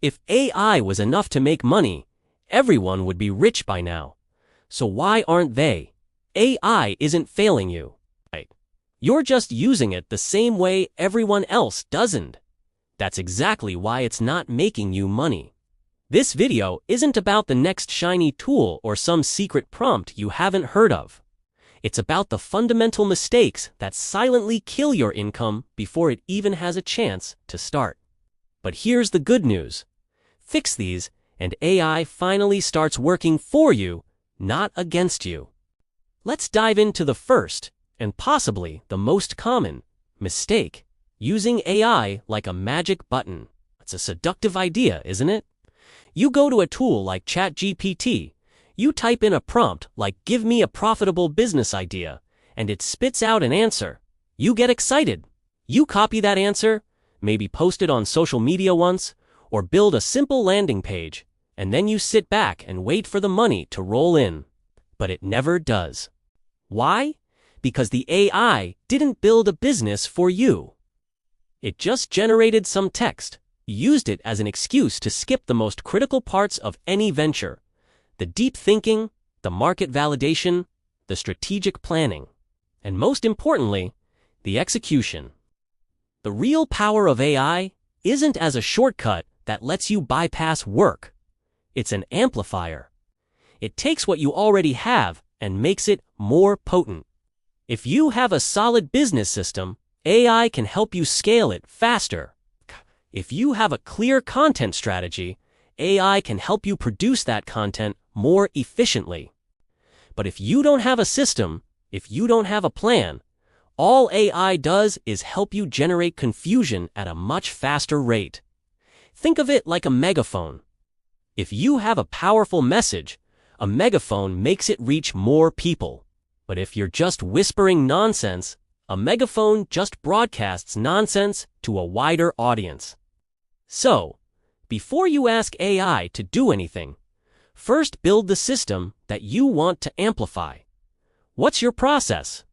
If AI was enough to make money, everyone would be rich by now. So why aren't they? AI isn't failing you. Right? You're just using it the same way everyone else doesn't. That's exactly why it's not making you money. This video isn't about the next shiny tool or some secret prompt you haven't heard of. It's about the fundamental mistakes that silently kill your income before it even has a chance to start. But here's the good news. Fix these, and AI finally starts working for you, not against you. Let's dive into the first, and possibly the most common, mistake: using AI like a magic button. It's a seductive idea, isn't it? You go to a tool like ChatGPT, you type in a prompt like "give me a profitable business idea," and it spits out an answer. You get excited. You copy that answer, maybe post it on social media once, or build a simple landing page, and then you sit back and wait for the money to roll in. But it never does. Why? Because the AI didn't build a business for you. It just generated some text, used it as an excuse to skip the most critical parts of any venture: the deep thinking, the market validation, the strategic planning, and most importantly, the execution. The real power of AI isn't as a shortcut that lets you bypass work. It's an amplifier. It takes what you already have and makes it more potent. If you have a solid business system, AI can help you scale it faster. If you have a clear content strategy, AI can help you produce that content more efficiently. But if you don't have a system, if you don't have a plan, all AI does is help you generate confusion at a much faster rate. Think of it like a megaphone. If you have a powerful message, a megaphone makes it reach more people. But if you're just whispering nonsense, a megaphone just broadcasts nonsense to a wider audience. So, before you ask AI to do anything, first build the system that you want to amplify. What's your process?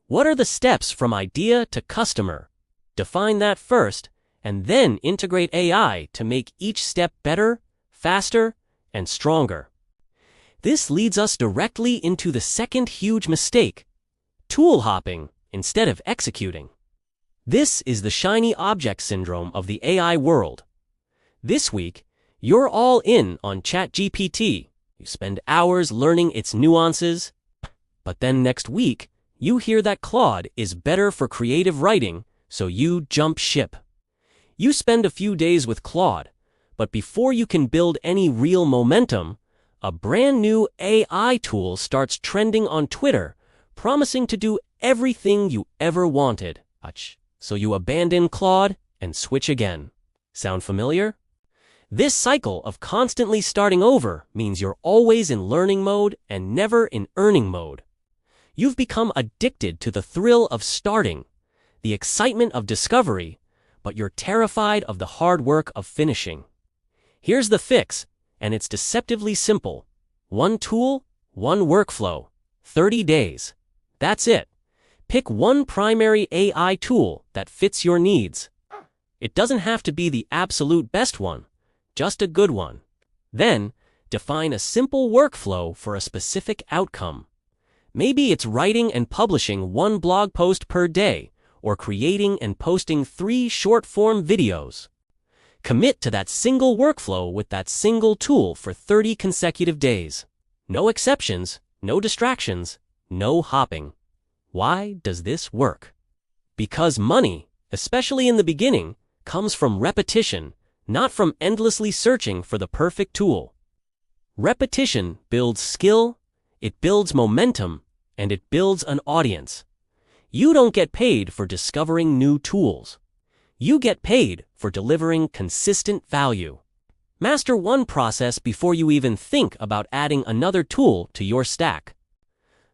What are the steps from idea to customer? Define that first, and then integrate AI to make each step better, faster, and stronger. This leads us directly into the second huge mistake: tool hopping instead of executing. This is the shiny object syndrome of the AI world. This week, you're all in on ChatGPT. You spend hours learning its nuances, but then next week, you hear that Claude is better for creative writing, so you jump ship. You spend a few days with Claude, but before you can build any real momentum, a brand new AI tool starts trending on Twitter, promising to do everything you ever wanted. So you abandon Claude and switch again. Sound familiar? This cycle of constantly starting over means you're always in learning mode and never in earning mode. You've become addicted to the thrill of starting, the excitement of discovery, but you're terrified of the hard work of finishing. Here's the fix, and it's deceptively simple. One tool, one workflow, 30 days. That's it. Pick one primary AI tool that fits your needs. It doesn't have to be the absolute best one, just a good one. Then, define a simple workflow for a specific outcome. Maybe it's writing and publishing one blog post per day, or creating and posting 3 short-form videos. Commit to that single workflow with that single tool for 30 consecutive days. No exceptions, no distractions, no hopping. Why does this work? Because money, especially in the beginning, comes from repetition, not from endlessly searching for the perfect tool. Repetition builds skill, it builds momentum, and it builds an audience. You don't get paid for discovering new tools. You get paid for delivering consistent value. Master one process before you even think about adding another tool to your stack.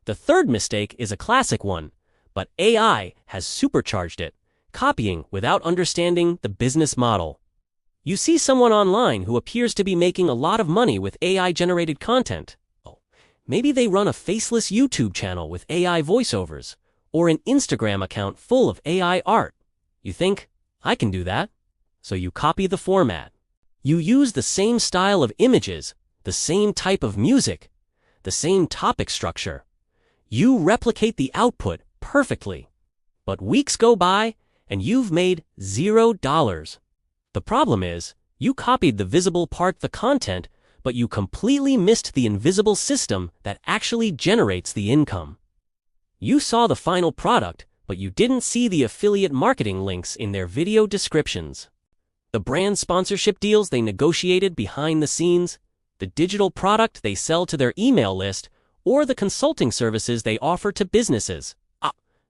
The third mistake is a classic one, but AI has supercharged it, copying without understanding the business model. You see someone online who appears to be making a lot of money with AI-generated content. Maybe they run a faceless YouTube channel with AI voiceovers, or an Instagram account full of AI art. You think, I can do that. So you copy the format. You use the same style of images, the same type of music, the same topic structure. You replicate the output perfectly. But weeks go by, and you've made $0. The problem is, you copied the visible part of the content, but you completely missed the invisible system that actually generates the income. You saw the final product, but you didn't see the affiliate marketing links in their video descriptions. The brand sponsorship deals they negotiated behind the scenes, the digital product they sell to their email list, or the consulting services they offer to businesses.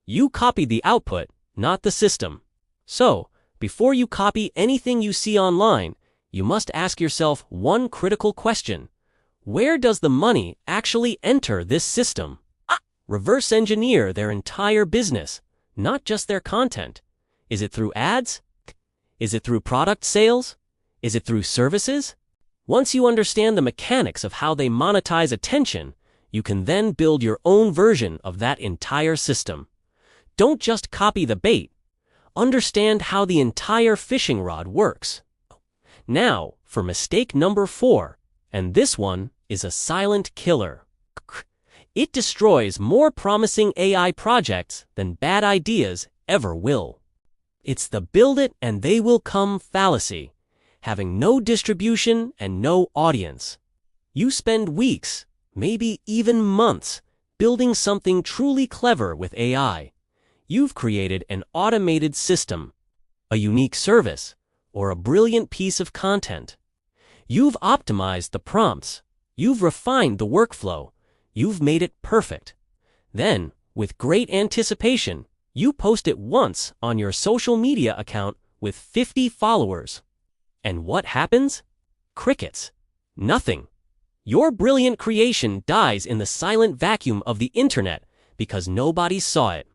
You copied the output, not the system. So, before you copy anything you see online, you must ask yourself one critical question. Where does the money actually enter this system? Reverse engineer their entire business, not just their content. Is it through ads? Is it through product sales? Is it through services? Once you understand the mechanics of how they monetize attention, you can then build your own version of that entire system. Don't just copy the bait. Understand how the entire fishing rod works. Now, for mistake number 4, and this one is a silent killer. It destroys more promising AI projects than bad ideas ever will. It's the build it and they will come fallacy, having no distribution and no audience. You spend weeks, maybe even months, building something truly clever with AI. You've created an automated system, a unique service, or a brilliant piece of content. You've optimized the prompts. You've refined the workflow. You've made it perfect. Then, with great anticipation, you post it once on your social media account with 50 followers. And what happens? Crickets. Nothing. Your brilliant creation dies in the silent vacuum of the internet because nobody saw it.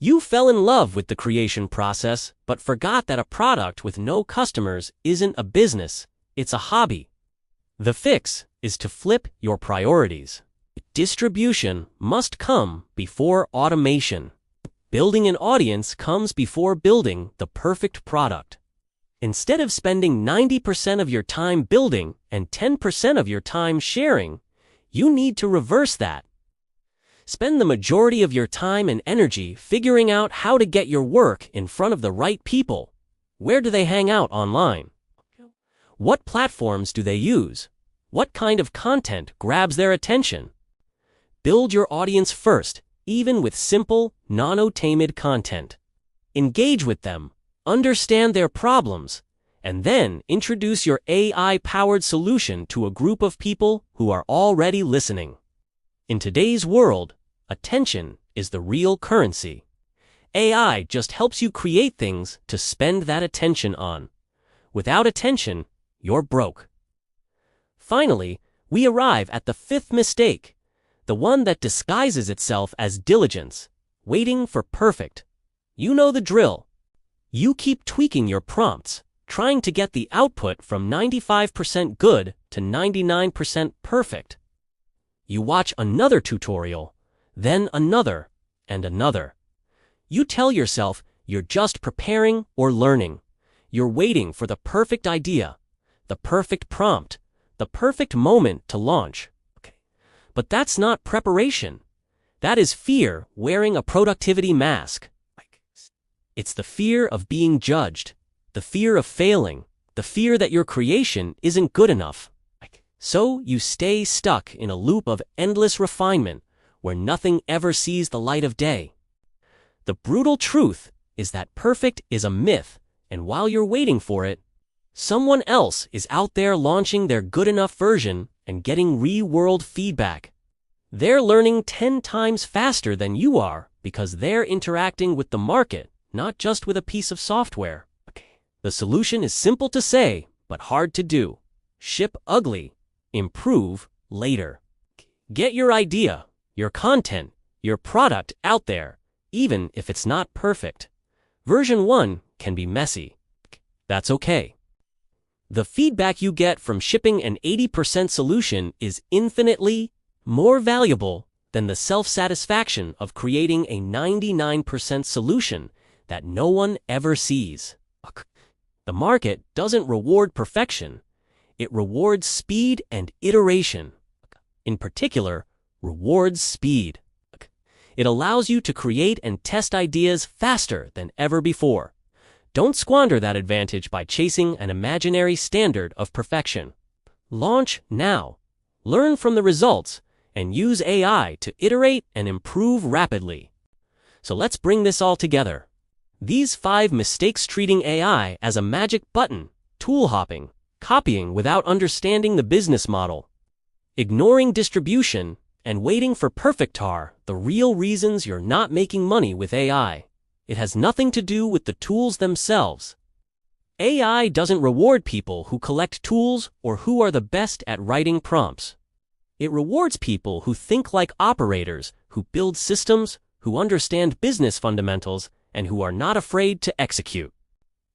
You fell in love with the creation process, but forgot that a product with no customers isn't a business, it's a hobby. The fix is to flip your priorities. Distribution must come before automation. Building an audience comes before building the perfect product. Instead of spending 90% of your time building and 10% of your time sharing, you need to reverse that. Spend the majority of your time and energy figuring out how to get your work in front of the right people. Where do they hang out online? What platforms do they use? What kind of content grabs their attention? Build your audience first, even with simple, non-automated content. Engage with them, understand their problems, and then introduce your AI-powered solution to a group of people who are already listening. In today's world, attention is the real currency. AI just helps you create things to spend that attention on. Without attention, you're broke. Finally, we arrive at the 5th mistake, the one that disguises itself as diligence, waiting for perfect. You know the drill. You keep tweaking your prompts, trying to get the output from 95% good to 99% perfect. You watch another tutorial, then another, and another. You tell yourself you're just preparing or learning. You're waiting for the perfect idea, the perfect prompt, the perfect moment to launch. But that's not preparation. That is fear wearing a productivity mask. It's the fear of being judged, the fear of failing, the fear that your creation isn't good enough. So you stay stuck in a loop of endless refinement where nothing ever sees the light of day. The brutal truth is that perfect is a myth, and while you're waiting for it, someone else is out there launching their good enough version and getting real-world feedback. They're learning 10 times faster than you are because they're interacting with the market, not just with a piece of software. The solution is simple to say, but hard to do. Ship ugly. Improve later. Get your idea, your content, your product out there, even if it's not perfect. Version 1 can be messy. That's okay. The feedback you get from shipping an 80% solution is infinitely more valuable than the self-satisfaction of creating a 99% solution that no one ever sees. The market doesn't reward perfection. It rewards speed and iteration. In particular, rewards speed. It allows you to create and test ideas faster than ever before. Don't squander that advantage by chasing an imaginary standard of perfection. Launch now. Learn from the results and use AI to iterate and improve rapidly. So let's bring this all together. These 5 mistakes: treating AI as a magic button, tool hopping, copying without understanding the business model, ignoring distribution, and waiting for perfect are the real reasons you're not making money with AI. It has nothing to do with the tools themselves. AI doesn't reward people who collect tools or who are the best at writing prompts. It rewards people who think like operators, who build systems, who understand business fundamentals, and who are not afraid to execute.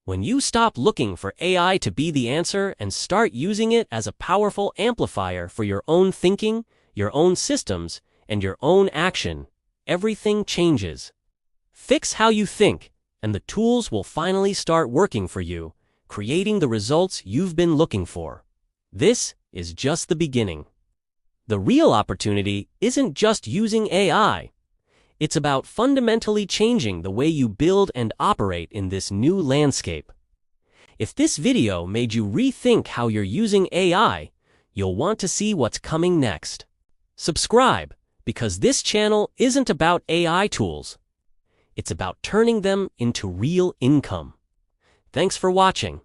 When you stop looking for AI to be the answer and start using it as a powerful amplifier for your own thinking, your own systems, and your own action, everything changes. Fix how you think, and the tools will finally start working for you, creating the results you've been looking for. This is just the beginning. The real opportunity isn't just using AI. It's about fundamentally changing the way you build and operate in this new landscape. If this video made you rethink how you're using AI, you'll want to see what's coming next. Subscribe, because this channel isn't about AI tools. It's about turning them into real income. Thanks for watching.